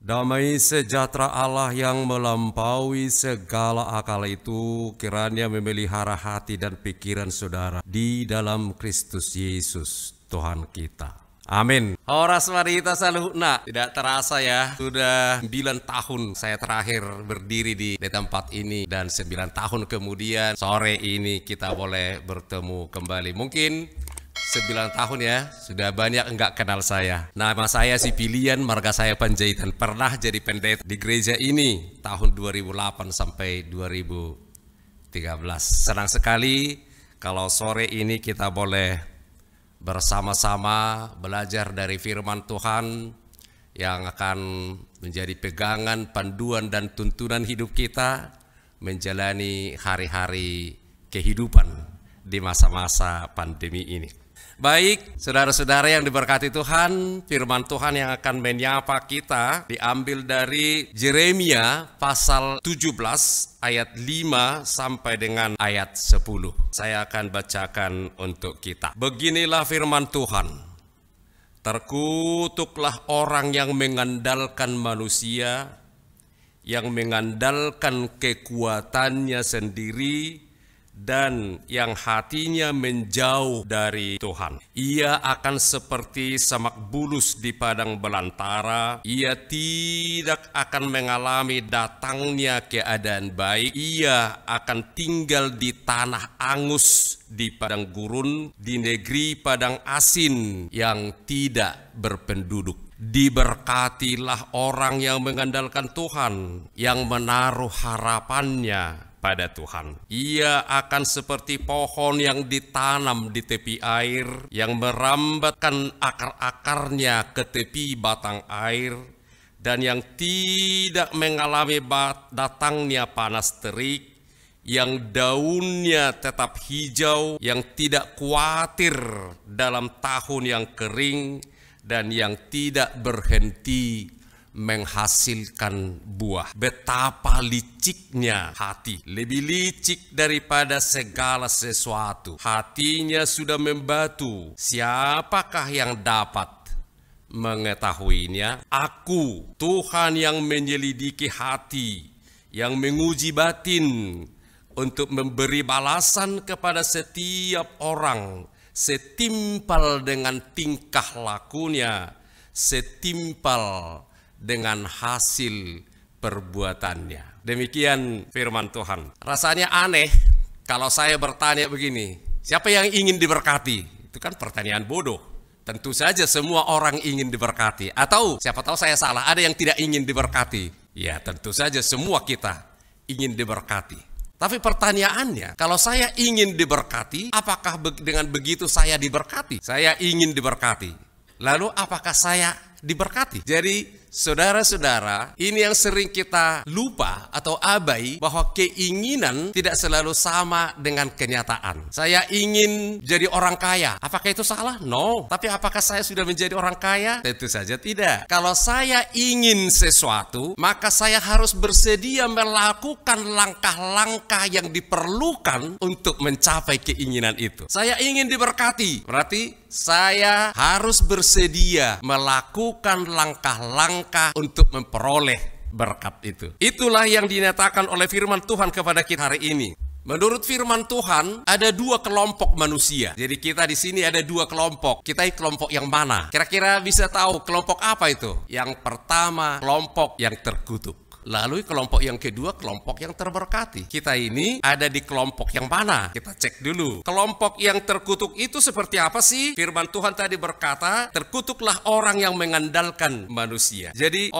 Damai sejahtera Allah yang melampaui segala akal itu kiranya memelihara hati dan pikiran saudara di dalam Kristus Yesus Tuhan kita. Amin. Horas Marita Saluhna. Tidak terasa ya, sudah 9 tahun saya terakhir berdiri di tempat ini. Dan 9 tahun kemudian sore ini kita boleh bertemu kembali. Mungkin 9 tahun ya, sudah banyak enggak kenal saya. Nama saya si Pilihan, marga saya Panjaitan. Pernah jadi pendeta di gereja ini tahun 2008 sampai 2013. Senang sekali kalau sore ini kita boleh bersama-sama belajar dari firman Tuhan yang akan menjadi pegangan, panduan dan tuntunan hidup kita menjalani hari-hari kehidupan di masa-masa pandemi ini. Baik, saudara-saudara yang diberkati Tuhan, firman Tuhan yang akan menyapa kita diambil dari Yeremia pasal 17 ayat 5 sampai dengan ayat 10. Saya akan bacakan untuk kita. Beginilah firman Tuhan. Terkutuklah orang yang mengandalkan manusia, yang mengandalkan kekuatannya sendiri, dan yang hatinya menjauh dari Tuhan. Ia akan seperti semak bulus di padang belantara. Ia tidak akan mengalami datangnya keadaan baik. Ia akan tinggal di tanah angus, di padang gurun, di negeri padang asin yang tidak berpenduduk. Diberkatilah orang yang mengandalkan Tuhan, yang menaruh harapannya pada Tuhan. Ia akan seperti pohon yang ditanam di tepi air, yang merambatkan akar-akarnya ke tepi batang air, dan yang tidak mengalami datangnya panas terik, yang daunnya tetap hijau, yang tidak khawatir dalam tahun yang kering, dan yang tidak berhenti menghasilkan buah. Betapa liciknya hati, lebih licik daripada segala sesuatu. Hatinya sudah membatu, siapakah yang dapat mengetahuinya? Aku, Tuhan yang menyelidiki hati, yang menguji batin, untuk memberi balasan kepada setiap orang setimpal dengan tingkah lakunya, setimpal dengan hasil perbuatannya. Demikian firman Tuhan. Rasanya aneh kalau saya bertanya begini, siapa yang ingin diberkati? Itu kan pertanyaan bodoh. Tentu saja semua orang ingin diberkati. Atau siapa tahu saya salah, ada yang tidak ingin diberkati. Ya tentu saja semua kita ingin diberkati. Tapi pertanyaannya, kalau saya ingin diberkati, apakah dengan begitu saya diberkati? Saya ingin diberkati. Lalu apakah saya diberkati? Jadi saudara-saudara, ini yang sering kita lupa atau abai, bahwa keinginan tidak selalu sama dengan kenyataan. Saya ingin jadi orang kaya, apakah itu salah? No. Tapi apakah saya sudah menjadi orang kaya? Tentu saja tidak. Kalau saya ingin sesuatu, maka saya harus bersedia melakukan langkah-langkah yang diperlukan untuk mencapai keinginan itu. Saya ingin diberkati, berarti saya harus bersedia melakukan langkah-langkah untuk memperoleh berkat itu. Itulah yang dinyatakan oleh firman Tuhan kepada kita hari ini. Menurut firman Tuhan, ada 2 kelompok manusia. Jadi kita di sini ada 2 kelompok. Kita kelompok yang mana? Kira-kira bisa tahu kelompok apa itu? Yang pertama, kelompok yang terkutuk. Lalu kelompok yang kedua, kelompok yang terberkati. Kita ini ada di kelompok yang mana? Kita cek dulu. Kelompok yang terkutuk itu seperti apa sih? Firman Tuhan tadi berkata, terkutuklah orang yang mengandalkan manusia. Jadi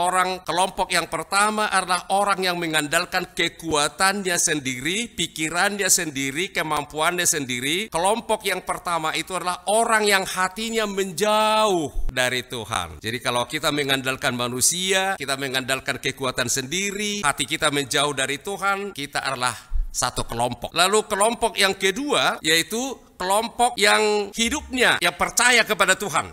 kelompok yang pertama adalah orang yang mengandalkan kekuatannya sendiri, pikirannya sendiri, kemampuannya sendiri. Kelompok yang pertama itu adalah orang yang hatinya menjauh dari Tuhan. Jadi kalau kita mengandalkan manusia, kita mengandalkan kekuatan sendiri, hati kita menjauh dari Tuhan, kita adalah satu kelompok. Lalu kelompok yang kedua yaitu kelompok yang hidupnya yang percaya kepada Tuhan.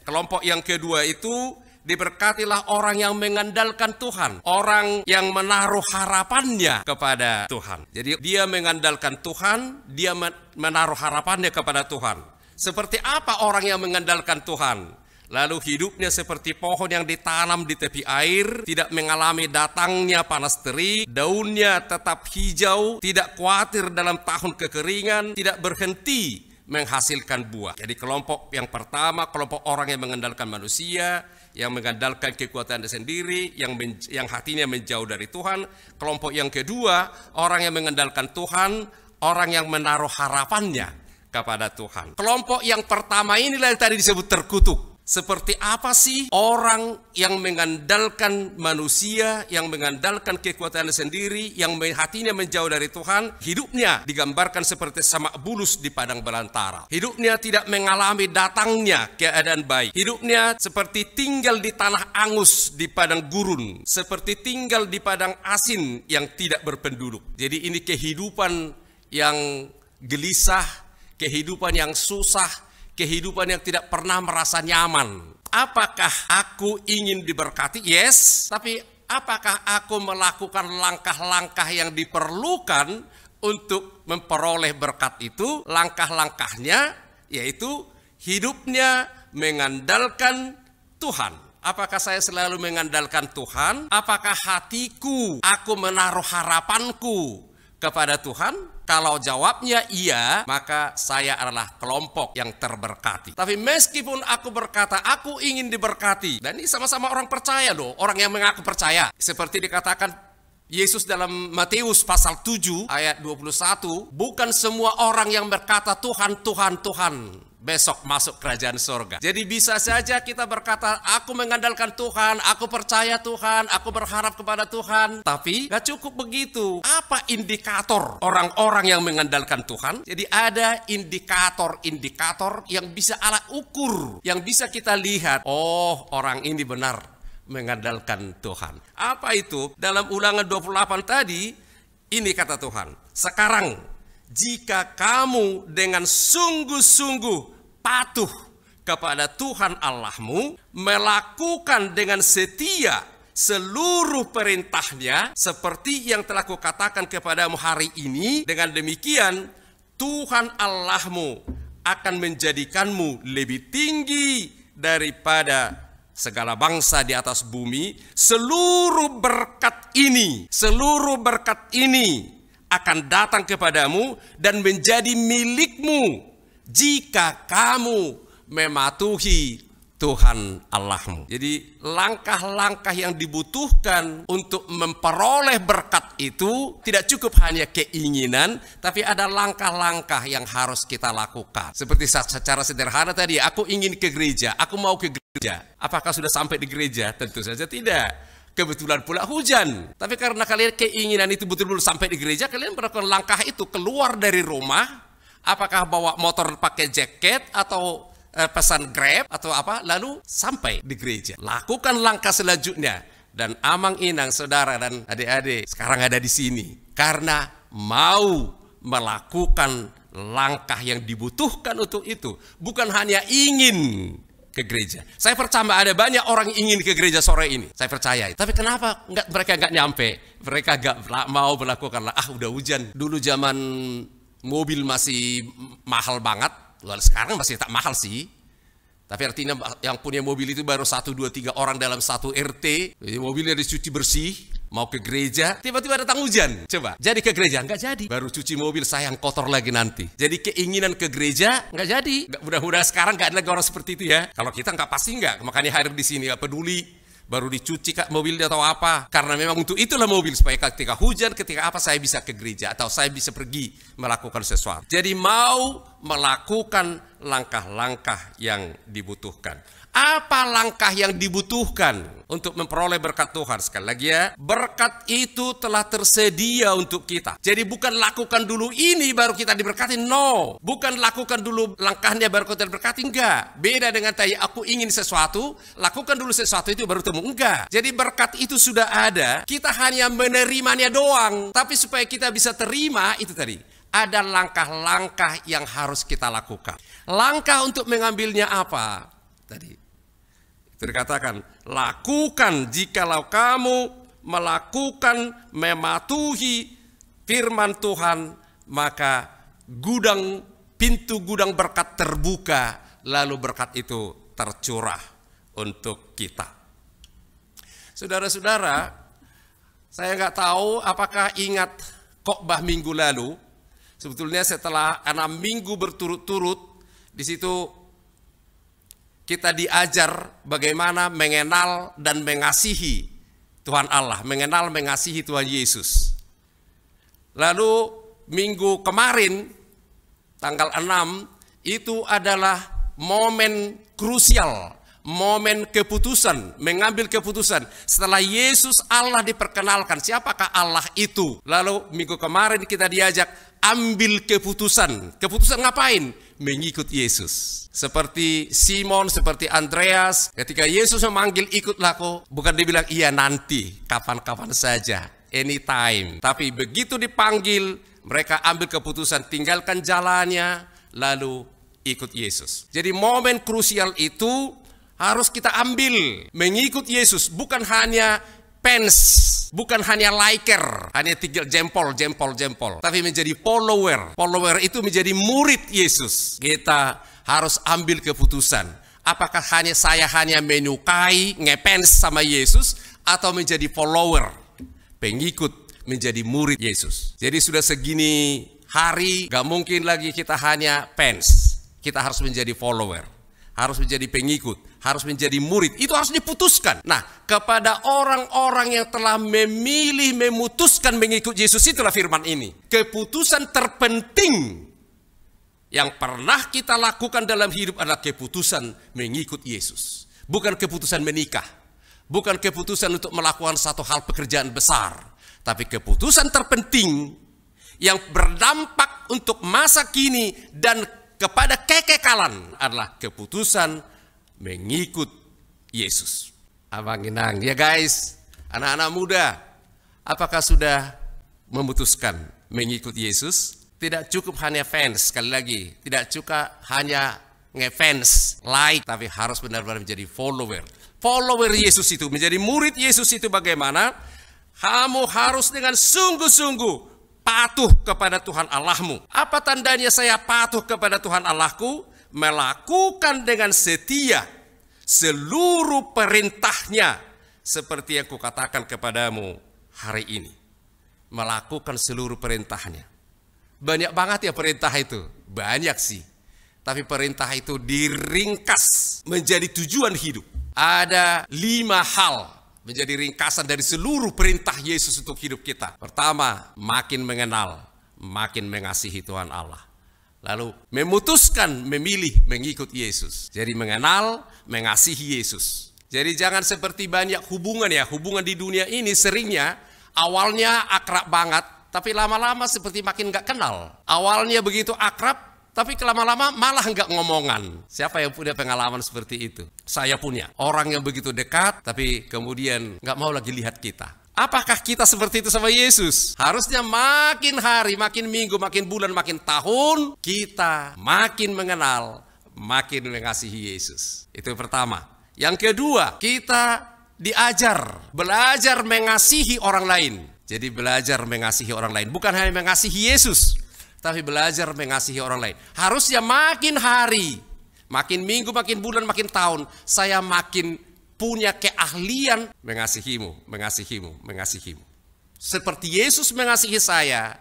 Kelompok yang kedua itu diberkatilah orang yang mengandalkan Tuhan, orang yang menaruh harapannya kepada Tuhan. Jadi dia mengandalkan Tuhan, dia menaruh harapannya kepada Tuhan. Seperti apa orang yang mengandalkan Tuhan? Lalu hidupnya seperti pohon yang ditanam di tepi air, tidak mengalami datangnya panas terik, daunnya tetap hijau, tidak khawatir dalam tahun kekeringan, tidak berhenti menghasilkan buah. Jadi kelompok yang pertama, kelompok orang yang mengandalkan manusia, yang mengandalkan kekuatannya sendiri, yang hatinya menjauh dari Tuhan. Kelompok yang kedua, orang yang mengandalkan Tuhan, orang yang menaruh harapannya kepada Tuhan. Kelompok yang pertama inilah yang tadi disebut terkutuk. Seperti apa sih orang yang mengandalkan manusia, yang mengandalkan kekuatannya sendiri, yang hatinya menjauh dari Tuhan? Hidupnya digambarkan seperti samak bulus di padang belantara. Hidupnya tidak mengalami datangnya keadaan baik. Hidupnya seperti tinggal di tanah angus di padang gurun, seperti tinggal di padang asin yang tidak berpenduduk. Jadi ini kehidupan yang gelisah, kehidupan yang susah, kehidupan yang tidak pernah merasa nyaman. Apakah aku ingin diberkati? Yes. Tapi apakah aku melakukan langkah-langkah yang diperlukan untuk memperoleh berkat itu? Langkah-langkahnya yaitu hidupnya mengandalkan Tuhan. Apakah saya selalu mengandalkan Tuhan? Apakah hatiku, aku menaruh harapanku kepada Tuhan? Kalau jawabnya iya, maka saya adalah kelompok yang terberkati. Tapi meskipun aku berkata, aku ingin diberkati. Dan ini sama-sama orang percaya loh, orang yang mengaku percaya. Seperti dikatakan Yesus dalam Matius pasal 7 ayat 21, bukan semua orang yang berkata Tuhan, Tuhan, Tuhan besok masuk kerajaan surga. Jadi bisa saja kita berkata, aku mengandalkan Tuhan, aku percaya Tuhan, aku berharap kepada Tuhan. Tapi gak cukup begitu. Apa indikator orang-orang yang mengandalkan Tuhan? Jadi ada indikator-indikator yang bisa Allah ukur, yang bisa kita lihat. Oh, orang ini benar mengandalkan Tuhan. Apa itu? Dalam Ulangan 28 tadi, ini kata Tuhan. Sekarang, jika kamu dengan sungguh-sungguh patuh kepada Tuhan Allahmu, melakukan dengan setia seluruh perintahnya, seperti yang telah kukatakan kepadamu hari ini, dengan demikian Tuhan Allahmu akan menjadikanmu lebih tinggi daripada segala bangsa di atas bumi. Seluruh berkat ini akan datang kepadamu dan menjadi milikmu jika kamu mematuhi Tuhan Allahmu. Jadi langkah-langkah yang dibutuhkan untuk memperoleh berkat itu tidak cukup hanya keinginan, tapi ada langkah-langkah yang harus kita lakukan. Seperti secara sederhana tadi, aku ingin ke gereja, aku mau ke gereja. Apakah sudah sampai di gereja? Tentu saja tidak. Kebetulan pula hujan. Tapi karena kalian keinginan itu betul-betul sampai di gereja, kalian melakukan langkah itu, keluar dari rumah. Apakah bawa motor pakai jaket atau pesan Grab atau apa, lalu sampai di gereja. Lakukan langkah selanjutnya. Dan amang-inang saudara dan adik-adik sekarang ada di sini karena mau melakukan langkah yang dibutuhkan untuk itu. Bukan hanya ingin ke gereja. Saya percaya ada banyak orang ingin ke gereja sore ini. Saya percaya. Tapi kenapa mereka nggak nyampe? Mereka nggak mau melakukan. Udah hujan. Dulu zaman mobil masih mahal banget. Lalu sekarang masih tak mahal sih. Tapi artinya yang punya mobil itu baru 1, 2, 3 orang dalam satu RT. Mobilnya dicuci bersih. Mau ke gereja, tiba-tiba datang hujan. Coba, jadi ke gereja? Nggak jadi. Baru cuci mobil, sayang kotor lagi nanti. Jadi keinginan ke gereja, nggak jadi. Mudah-mudahan sekarang nggak ada orang seperti itu ya. Kalau kita nggak, pasti nggak. Makanya hadir di sini, nggak peduli. Baru dicuci mobilnya atau apa. Karena memang untuk itulah mobil. Supaya ketika hujan, ketika apa, saya bisa ke gereja. Atau saya bisa pergi melakukan sesuatu. Jadi mau melakukan langkah-langkah yang dibutuhkan. Apa langkah yang dibutuhkan untuk memperoleh berkat Tuhan? Sekali lagi ya, berkat itu telah tersedia untuk kita. Jadi bukan lakukan dulu ini baru kita diberkati, no. Bukan lakukan dulu langkahnya baru kita diberkati, enggak. Beda dengan tadi, aku ingin sesuatu, lakukan dulu sesuatu itu baru temu, enggak. Jadi berkat itu sudah ada, kita hanya menerimanya doang. Tapi supaya kita bisa terima, itu tadi, ada langkah-langkah yang harus kita lakukan. Langkah untuk mengambilnya apa? Tadi dikatakan, lakukan jikalau kamu melakukan, mematuhi firman Tuhan, maka pintu gudang berkat terbuka, lalu berkat itu tercurah. untuk kita. Saudara-saudara, saya nggak tahu apakah ingat khotbah minggu lalu. Sebetulnya setelah 6 minggu berturut-turut, di situ kita diajar bagaimana mengenal dan mengasihi Tuhan Allah, mengenal mengasihi Tuhan Yesus. Lalu minggu kemarin, tanggal 6, itu adalah momen krusial, momen keputusan, mengambil keputusan. Setelah Yesus Allah diperkenalkan, siapakah Allah itu? Lalu minggu kemarin kita diajak ambil keputusan. Keputusan ngapain? Mengikut Yesus. Seperti Simon, seperti Andreas, ketika Yesus memanggil ikutlah kau, bukan dibilang iya nanti, kapan-kapan saja, anytime. Tapi begitu dipanggil, mereka ambil keputusan, tinggalkan jalannya, lalu ikut Yesus. Jadi momen krusial itu harus kita ambil. Mengikut Yesus bukan hanya fans, bukan hanya liker, hanya tinggal jempol, tapi menjadi follower. Follower itu menjadi murid Yesus. Kita harus ambil keputusan. Apakah saya hanya menyukai, ngefans sama Yesus, atau menjadi follower, pengikut, menjadi murid Yesus. Jadi sudah segini hari, gak mungkin lagi kita hanya fans. Kita harus menjadi follower, harus menjadi pengikut, harus menjadi murid. Itu harus diputuskan. Nah, kepada orang-orang yang telah memilih, memutuskan mengikut Yesus, itulah firman ini. Keputusan terpenting yang pernah kita lakukan dalam hidup adalah keputusan mengikut Yesus. Bukan keputusan menikah, bukan keputusan untuk melakukan satu hal pekerjaan besar, tapi keputusan terpenting yang berdampak untuk masa kini dan kepada kekekalan adalah keputusan mengikut Yesus. Abang Inang, ya guys, anak-anak muda, apakah sudah memutuskan mengikut Yesus? Tidak cukup hanya fans, sekali lagi, tidak cukup hanya ngefans, like, tapi harus benar-benar menjadi follower. Follower Yesus itu, menjadi murid Yesus itu bagaimana? Kamu harus dengan sungguh-sungguh patuh kepada Tuhan Allahmu. Apa tandanya saya patuh kepada Tuhan Allahku? Melakukan dengan setia seluruh perintahnya, seperti yang kukatakan kepadamu hari ini. Melakukan seluruh perintahnya. Banyak banget ya perintah itu. Banyak sih. Tapi perintah itu diringkas menjadi tujuan hidup. Ada 5 hal menjadi ringkasan dari seluruh perintah Yesus untuk hidup kita. Pertama, makin mengenal, makin mengasihi Tuhan Allah. Lalu memutuskan, memilih mengikut Yesus. Jadi mengenal, mengasihi Yesus. Jadi jangan seperti banyak hubungan ya. Hubungan di dunia ini seringnya awalnya akrab banget, tapi lama-lama seperti makin gak kenal. Awalnya begitu akrab, tapi lama-lama malah nggak ngomongan. Siapa yang punya pengalaman seperti itu? Saya punya. Orang yang begitu dekat, tapi kemudian nggak mau lagi lihat kita. Apakah kita seperti itu sama Yesus? Harusnya makin hari, makin minggu, makin bulan, makin tahun, kita makin mengenal, makin mengasihi Yesus. Itu pertama. Yang kedua, kita diajar, belajar mengasihi orang lain. Jadi belajar mengasihi orang lain. Bukan hanya mengasihi Yesus, tapi belajar mengasihi orang lain. Harusnya makin hari, makin minggu, makin bulan, makin tahun, saya makin punya keahlian mengasihimu, mengasihimu, mengasihimu. Seperti Yesus mengasihi saya,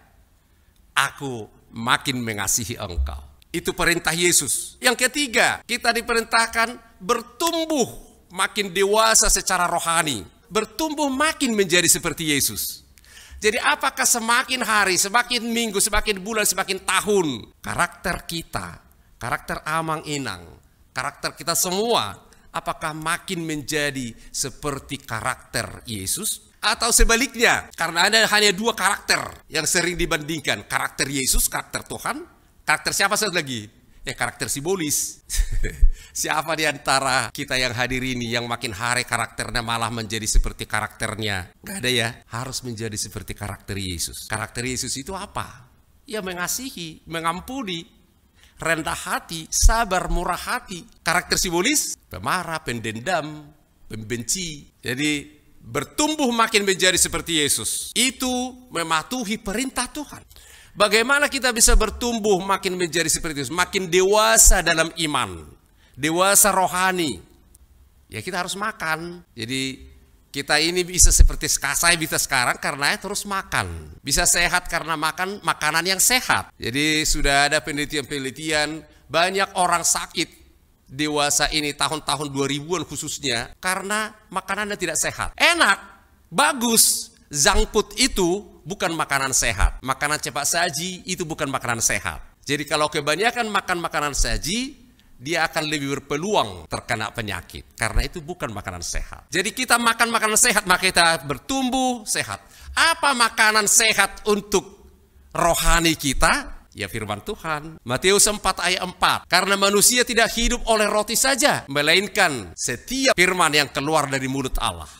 aku makin mengasihi engkau. Itu perintah Yesus. Yang ketiga, kita diperintahkan bertumbuh makin dewasa secara rohani. Bertumbuh makin menjadi seperti Yesus. Jadi apakah semakin hari, semakin minggu, semakin bulan, semakin tahun, karakter kita, karakter Amang Inang, karakter kita semua, apakah makin menjadi seperti karakter Yesus? Atau sebaliknya, karena ada hanya 2 karakter yang sering dibandingkan, karakter Yesus, karakter Tuhan, karakter siapa satu lagi? Karakter simbolis. Siapa di antara kita yang hadir ini yang makin hari karakternya malah menjadi seperti karakternya? Gak ada ya. Harus menjadi seperti karakter Yesus. Karakter Yesus itu apa? Ya mengasihi, mengampuni, rendah hati, sabar, murah hati. Karakter simbolis, pemarah, pendendam, pembenci. Jadi bertumbuh makin menjadi seperti Yesus. Itu mematuhi perintah Tuhan. Bagaimana kita bisa bertumbuh makin menjadi seperti itu? Makin dewasa dalam iman, dewasa rohani. Ya kita harus makan. Jadi kita ini bisa seperti saya bisa sekarang karena terus makan. Bisa sehat karena makan makanan yang sehat. Jadi sudah ada penelitian-penelitian, banyak orang sakit dewasa ini tahun-tahun 2000-an khususnya karena makanannya tidak sehat. Enak, bagus. Junk food itu bukan makanan sehat. Makanan cepat saji itu bukan makanan sehat. Jadi kalau kebanyakan makan makanan saji, dia akan lebih berpeluang terkena penyakit. Karena itu bukan makanan sehat. Jadi kita makan makanan sehat, maka kita bertumbuh sehat. Apa makanan sehat untuk rohani kita? Ya firman Tuhan. Matius 4 ayat 4. Karena manusia tidak hidup oleh roti saja, melainkan setiap firman yang keluar dari mulut Allah.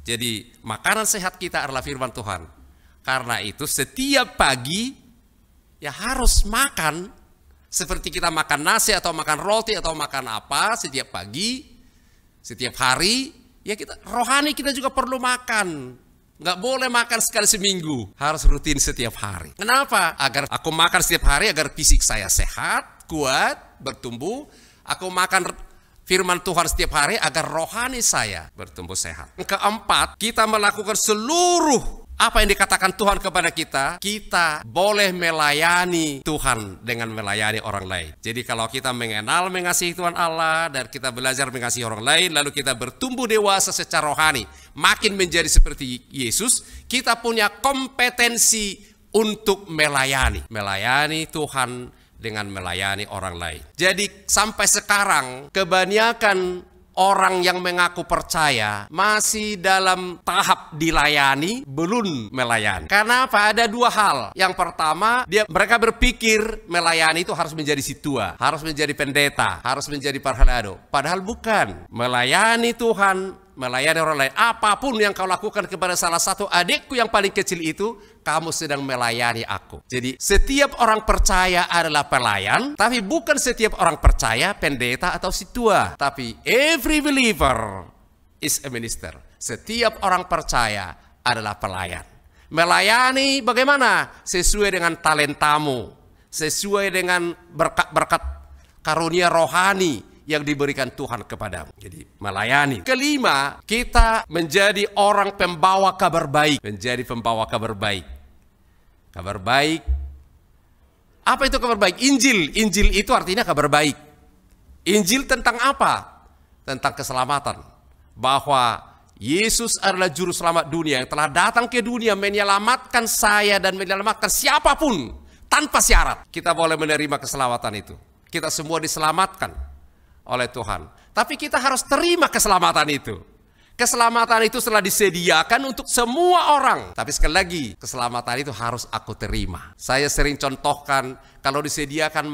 Jadi makanan sehat kita adalah firman Tuhan. Karena itu setiap pagi ya harus makan. Seperti kita makan nasi atau makan roti atau makan apa setiap pagi, setiap hari. Ya kita rohani kita juga perlu makan. Nggak boleh makan sekali seminggu. Harus rutin setiap hari. Kenapa? Agar aku makan setiap hari agar fisik saya sehat, kuat, bertumbuh. Aku makan firman Tuhan setiap hari agar rohani saya bertumbuh sehat. Keempat, kita melakukan seluruh apa yang dikatakan Tuhan kepada kita. Kita boleh melayani Tuhan dengan melayani orang lain. Jadi kalau kita mengenal mengasihi Tuhan Allah dan kita belajar mengasihi orang lain, lalu kita bertumbuh dewasa secara rohani, makin menjadi seperti Yesus, kita punya kompetensi untuk melayani Tuhan dengan melayani orang lain. Jadi sampai sekarang kebanyakan orang yang mengaku percaya masih dalam tahap dilayani, belum melayani. Karena apa? Ada dua hal. Yang pertama, mereka berpikir melayani itu harus menjadi situa, harus menjadi pendeta, harus menjadi parhalado. Padahal bukan. Melayani Tuhan, melayani orang lain. Apapun yang kau lakukan kepada salah satu adikku yang paling kecil itu, kamu sedang melayani aku. Jadi setiap orang percaya adalah pelayan, tapi bukan setiap orang percaya pendeta atau situa. Tapi every believer is a minister. Setiap orang percaya adalah pelayan. Melayani bagaimana? Sesuai dengan talentamu, sesuai dengan berkat-berkat karunia rohani yang diberikan Tuhan kepadamu. Jadi melayani. Kelima, kita menjadi orang pembawa kabar baik. Menjadi pembawa kabar baik. Kabar baik. Apa itu kabar baik? Injil. Injil itu artinya kabar baik. Injil tentang apa? Tentang keselamatan. Bahwa Yesus adalah juru selamat dunia yang telah datang ke dunia menyelamatkan saya dan menyelamatkan siapapun tanpa syarat. Kita boleh menerima keselamatan itu. Kita semua diselamatkan oleh Tuhan. Tapi kita harus terima keselamatan itu. Keselamatan itu telah disediakan untuk semua orang. Tapi sekali lagi, keselamatan itu harus aku terima. Saya sering contohkan, kalau disediakan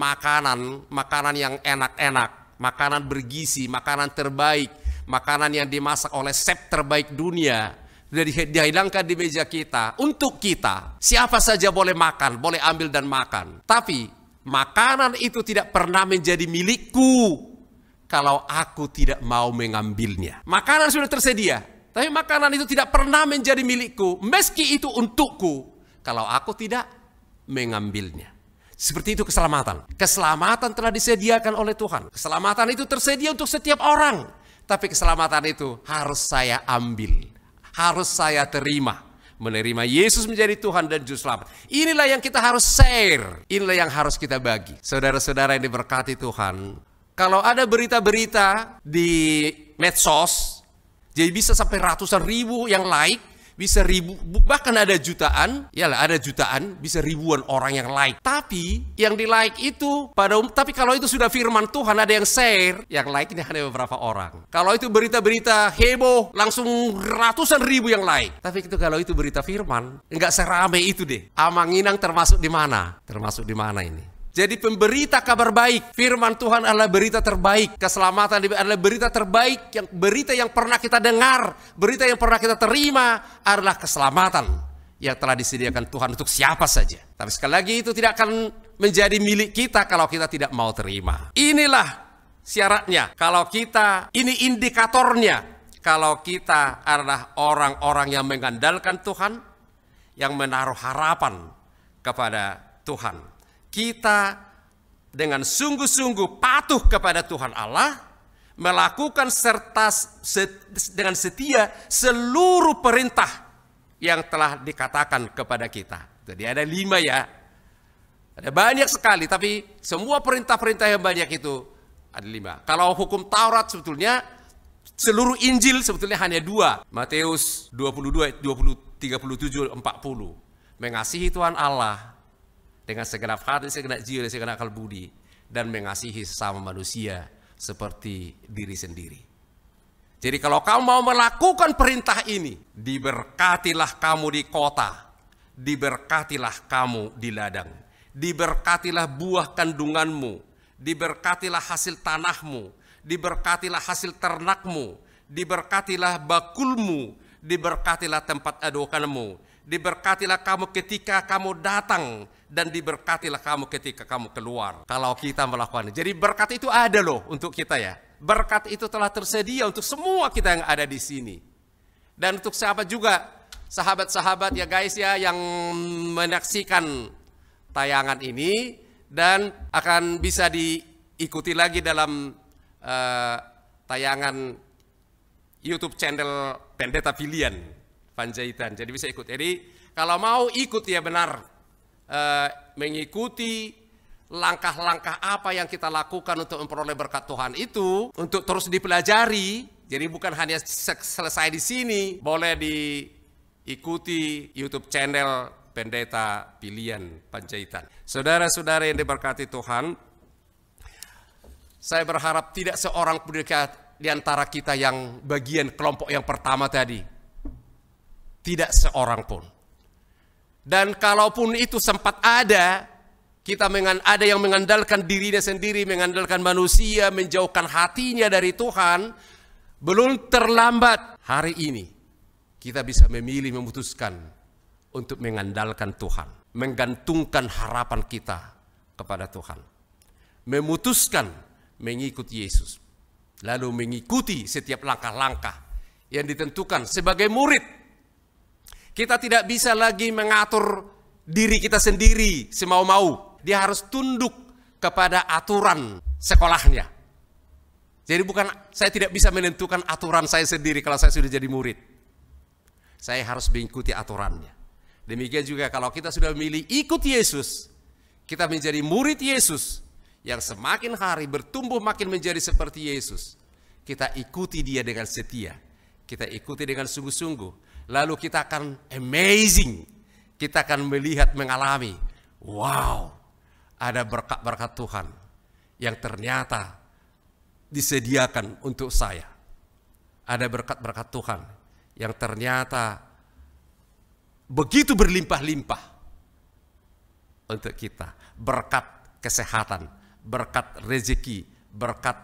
makanan yang enak-enak, makanan bergizi, makanan terbaik, makanan yang dimasak oleh chef terbaik dunia, dihidangkan di meja kita, untuk kita, siapa saja boleh makan, boleh ambil dan makan. Tapi makanan itu tidak pernah menjadi milikku kalau aku tidak mau mengambilnya. Makanan sudah tersedia, tapi makanan itu tidak pernah menjadi milikku, meski itu untukku, kalau aku tidak mengambilnya. Seperti itu keselamatan. Keselamatan telah disediakan oleh Tuhan. Keselamatan itu tersedia untuk setiap orang. Tapi keselamatan itu harus saya ambil, harus saya terima. Menerima Yesus menjadi Tuhan dan Juru Selamat. Inilah yang kita harus share, inilah yang harus kita bagi. Saudara-saudara yang diberkati Tuhan, kalau ada berita-berita di medsos, jadi bisa sampai ratusan ribu yang like, bisa ribu, bahkan ada jutaan, ada jutaan, bisa ribuan orang yang like. Tapi yang di like itu tapi kalau itu sudah firman Tuhan, ada yang share, yang like ini hanya beberapa orang. Kalau itu berita-berita heboh, langsung ratusan ribu yang like. Tapi itu kalau itu berita firman, enggak seramai itu deh. Amanginang termasuk di mana? Termasuk di mana ini? Jadi pemberita kabar baik, firman Tuhan adalah berita terbaik, keselamatan adalah berita terbaik, berita yang pernah kita dengar, berita yang pernah kita terima adalah keselamatan yang telah disediakan Tuhan untuk siapa saja. Tapi sekali lagi itu tidak akan menjadi milik kita kalau kita tidak mau terima. Inilah syaratnya, kalau kita, ini indikatornya, kalau kita adalah orang-orang yang mengandalkan Tuhan, yang menaruh harapan kepada Tuhan. Kita dengan sungguh-sungguh patuh kepada Tuhan Allah, melakukan dengan setia seluruh perintah yang telah dikatakan kepada kita. Jadi ada 5 ya. Ada banyak sekali, tapi semua perintah-perintah yang banyak itu ada 5. Kalau hukum Taurat sebetulnya seluruh Injil sebetulnya hanya 2. Matius 22, 37, 40. Mengasihi Tuhan Allah dengan segenap hati, segenap jiwa, segenap akal budi, dan mengasihi sesama manusia seperti diri sendiri. Jadi kalau kamu mau melakukan perintah ini, diberkatilah kamu di kota, diberkatilah kamu di ladang, diberkatilah buah kandunganmu, diberkatilah hasil tanahmu, diberkatilah hasil ternakmu, diberkatilah bakulmu, diberkatilah tempat adukanmu, diberkatilah kamu ketika kamu datang, dan diberkatilah kamu ketika kamu keluar. Kalau kita melakukannya. Jadi berkat itu ada loh untuk kita ya. Berkat itu telah tersedia untuk semua kita yang ada di sini. Dan untuk sahabat juga, sahabat-sahabat ya guys ya, yang menyaksikan tayangan ini dan akan bisa diikuti lagi dalam tayangan YouTube channel Pendeta Pilihan Panjaitan. Jadi bisa ikut. Jadi kalau mau ikut ya benar mengikuti langkah-langkah apa yang kita lakukan untuk memperoleh berkat Tuhan itu, untuk terus dipelajari. Jadi bukan hanya selesai di sini, boleh diikuti YouTube channel Pendeta Pilihan Panjaitan. Saudara-saudara yang diberkati Tuhan, saya berharap tidak seorang pun di antara kita yang bagian kelompok yang pertama tadi. Tidak seorang pun. Dan kalaupun itu sempat ada, ada yang mengandalkan dirinya sendiri, mengandalkan manusia, menjauhkan hatinya dari Tuhan, belum terlambat. Hari ini kita bisa memilih, memutuskan untuk mengandalkan Tuhan, menggantungkan harapan kita kepada Tuhan, memutuskan mengikuti Yesus, lalu mengikuti setiap langkah-langkah yang ditentukan sebagai murid. Kita tidak bisa lagi mengatur diri kita sendiri semau-mau. Dia harus tunduk kepada aturan sekolahnya. Jadi saya tidak bisa menentukan aturan saya sendiri kalau saya sudah jadi murid. Saya harus mengikuti aturannya. Demikian juga kalau kita sudah memilih ikut Yesus, kita menjadi murid Yesus yang semakin hari bertumbuh makin menjadi seperti Yesus. Kita ikuti dia dengan setia. Kita ikuti dengan sungguh-sungguh. Lalu kita akan amazing. Kita akan melihat, mengalami. Wow, ada berkat-berkat Tuhan yang ternyata disediakan untuk saya. Ada berkat-berkat Tuhan yang ternyata begitu berlimpah-limpah untuk kita. Berkat kesehatan, berkat rezeki, berkat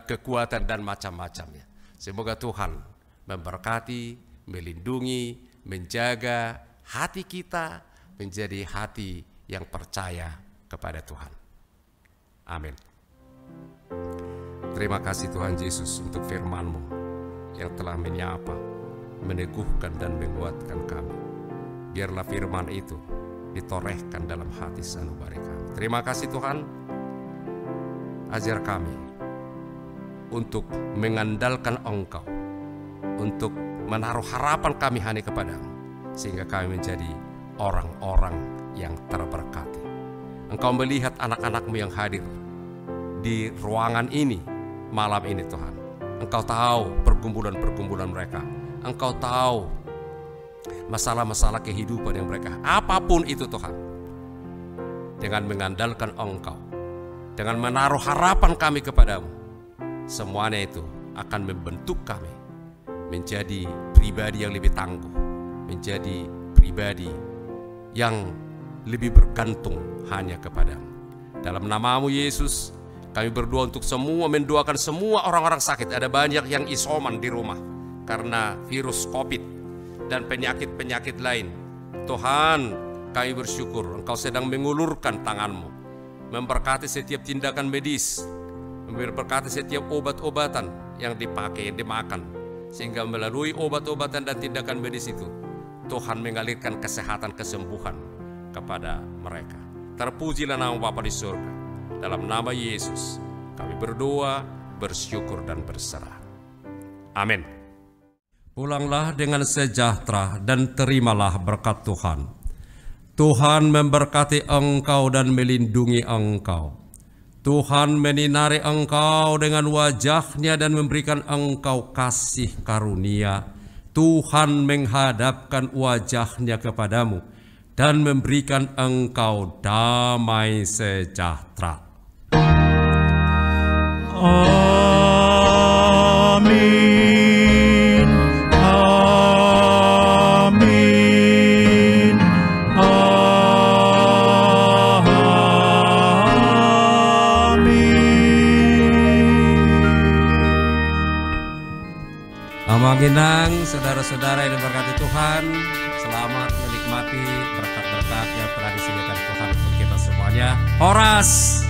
kekuatan dan macam-macamnya. Semoga Tuhan memberkati, melindungi, menjaga hati kita menjadi hati yang percaya kepada Tuhan. Amin. Terima kasih Tuhan Yesus untuk firman-Mu yang telah menyapa, meneguhkan dan menguatkan kami. Biarlah firman itu ditorehkan dalam hati sanubari kami. Terima kasih Tuhan, ajar kami untuk mengandalkan Engkau, untuk menaruh harapan kami hanya kepadamu, sehingga kami menjadi orang-orang yang terberkati. Engkau melihat anak-anak-Mu yang hadir di ruangan ini malam ini Tuhan. Engkau tahu pergumulan-pergumulan mereka. Engkau tahu masalah-masalah kehidupan yang mereka, apapun itu Tuhan. Dengan mengandalkan Engkau, dengan menaruh harapan kami kepadamu, semuanya itu akan membentuk kami menjadi pribadi yang lebih tangguh, menjadi pribadi yang lebih bergantung hanya kepadamu. Dalam nama-Mu Yesus, kami berdoa untuk semua, mendoakan semua orang-orang sakit. Ada banyak yang isoman di rumah karena virus COVID dan penyakit-penyakit lain. Tuhan, kami bersyukur Engkau sedang mengulurkan tangan-Mu, memberkati setiap tindakan medis, memberkati setiap obat-obatan yang dipakai, yang dimakan, sehingga melalui obat-obatan dan tindakan medis itu Tuhan mengalirkan kesehatan, kesembuhan kepada mereka. Terpujilah nama Bapa di surga. Dalam nama Yesus kami berdoa bersyukur dan berserah. Amin. Pulanglah dengan sejahtera dan terimalah berkat Tuhan. Tuhan memberkati engkau dan melindungi engkau. Tuhan menyinari engkau dengan wajah-Nya dan memberikan engkau kasih karunia. Tuhan menghadapkan wajah-Nya kepadamu dan memberikan engkau damai sejahtera. Amin. Amin. Amanginang, saudara-saudara yang diberkati Tuhan, selamat menikmati berkat-berkat yang telah disediakan Tuhan untuk kita semuanya. Horas!